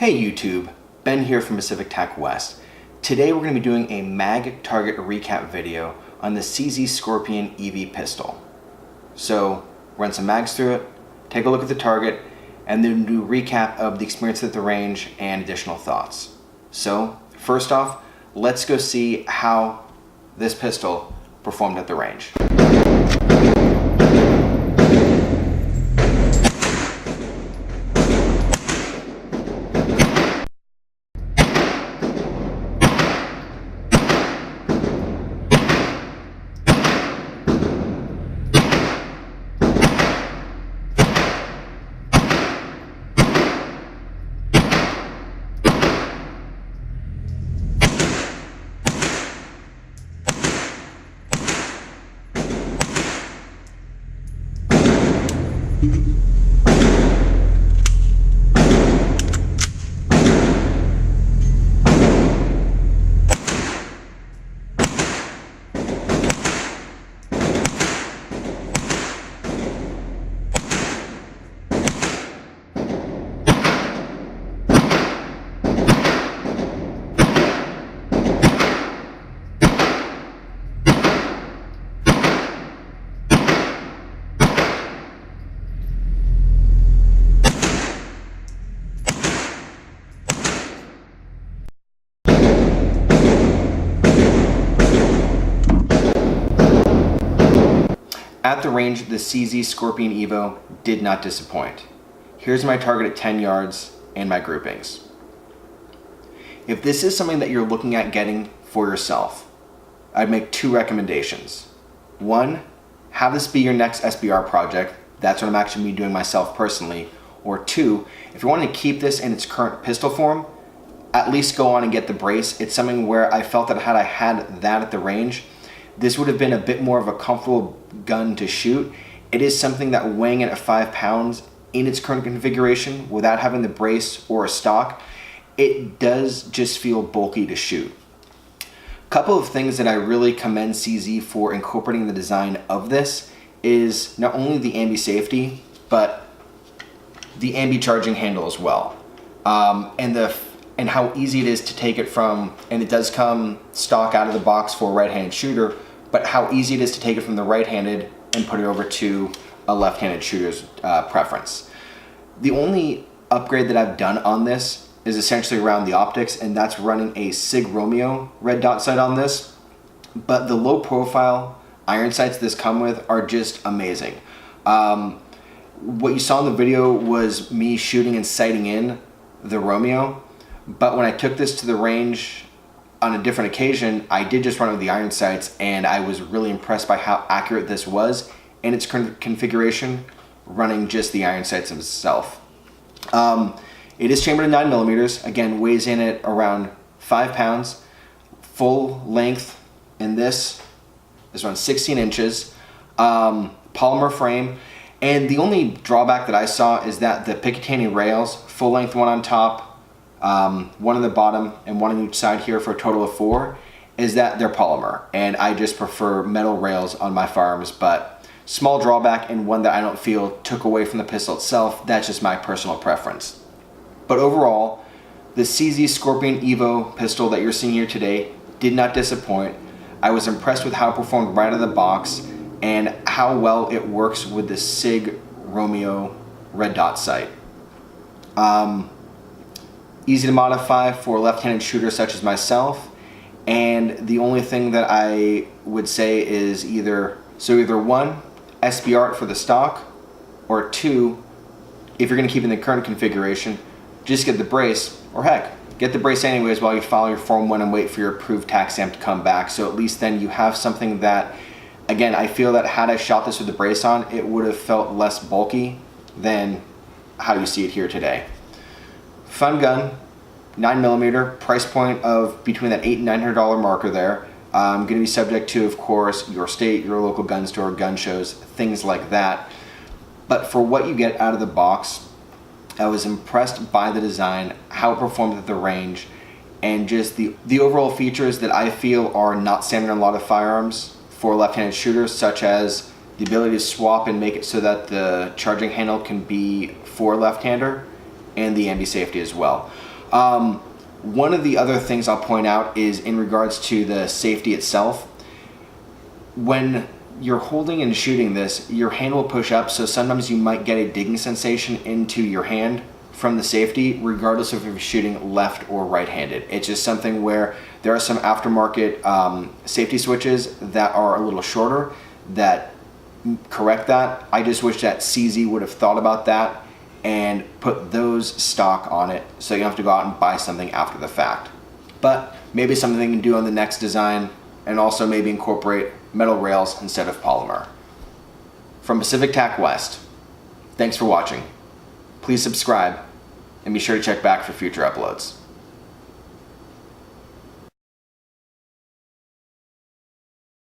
Hey YouTube, Ben here from Pacific TacWest. Today we're going to be doing a mag target recap video on the CZ Scorpion EVO pistol. So run some mags through it, take a look at the target, and then do a recap of the experience at the range and additional thoughts. So first off, let's go see how this pistol performed at the range. At the range, the CZ Scorpion EVO did not disappoint. Here's my target at 10 yards and my groupings. If this is something that you're looking at getting for yourself, I'd make two recommendations. One, have this be your next SBR project. That's what I'm actually doing myself personally. Or two, if you want to keep this in its current pistol form, at least go on and get the brace. It's something where I felt that had I had that at the range, this would have been a bit more of a comfortable gun to shoot. It is something that weighing it at 5 pounds in its current configuration without having the brace or a stock, it does just feel bulky to shoot. A couple of things that I really commend CZ for incorporating the design of this is not only the ambi safety, but the ambi charging handle as well. And how easy it is to take it from, and it does come stock out of the box for a right-handed shooter, but how easy it is to take it from the right-handed and put it over to a left-handed shooter's preference. The only upgrade that I've done on this is essentially around the optics, and that's running a SIG Romeo red dot sight on this. But the low-profile iron sights this come with are just amazing. What you saw in the video was me shooting and sighting in the Romeo, but when I took this to the range on a different occasion, I did just run it with the iron sights, and I was really impressed by how accurate this was in its current configuration, running just the iron sights itself. It is chambered at 9mm, again, weighs in at around 5 pounds. Full length in this is around 16 inches. Polymer frame, and the only drawback that I saw is that the Picatinny rails, full length one on top, one on the bottom and one on each side here for a total of 4, is that they're polymer, and I just prefer metal rails on my firearms. But small drawback, and one that I don't feel took away from the pistol itself. That's just my personal preference. But overall, the CZ Scorpion EVO pistol that you're seeing here today did not disappoint. I was impressed with how it performed right out of the box and how well it works with the SIG Romeo red dot sight. Easy to modify for left-handed shooters such as myself, and the only thing that I would say is either one, SBR it for the stock, or two, if you're going to keep in the current configuration, just get the brace, or heck, get the brace anyways while you follow your Form 1 and wait for your approved tax stamp to come back. So at least then you have something that, again, I feel that had I shot this with the brace on, it would have felt less bulky than how you see it here today. Fun gun, 9mm, price point of between that $800 and $900 marker there. Going to be subject to, of course, your state, your local gun store, gun shows, things like that. But for what you get out of the box, I was impressed by the design, how it performed at the range, and just the overall features that I feel are not standard in a lot of firearms for left-handed shooters, such as the ability to swap and make it so that the charging handle can be for a left-hander, and the ambi safety as well. One of the other things I'll point out is in regards to the safety itself. When you're holding and shooting this, your hand will push up, so sometimes you might get a digging sensation into your hand from the safety, regardless of if you're shooting left or right-handed. It's just something where there are some aftermarket safety switches that are a little shorter that correct that. I just wish that CZ would have thought about that and put those stock on it, so you don't have to go out and buy something after the fact. But maybe something they can do on the next design, and also maybe incorporate metal rails instead of polymer. From Pacific TacWest, thanks for watching. Please subscribe and be sure to check back for future uploads.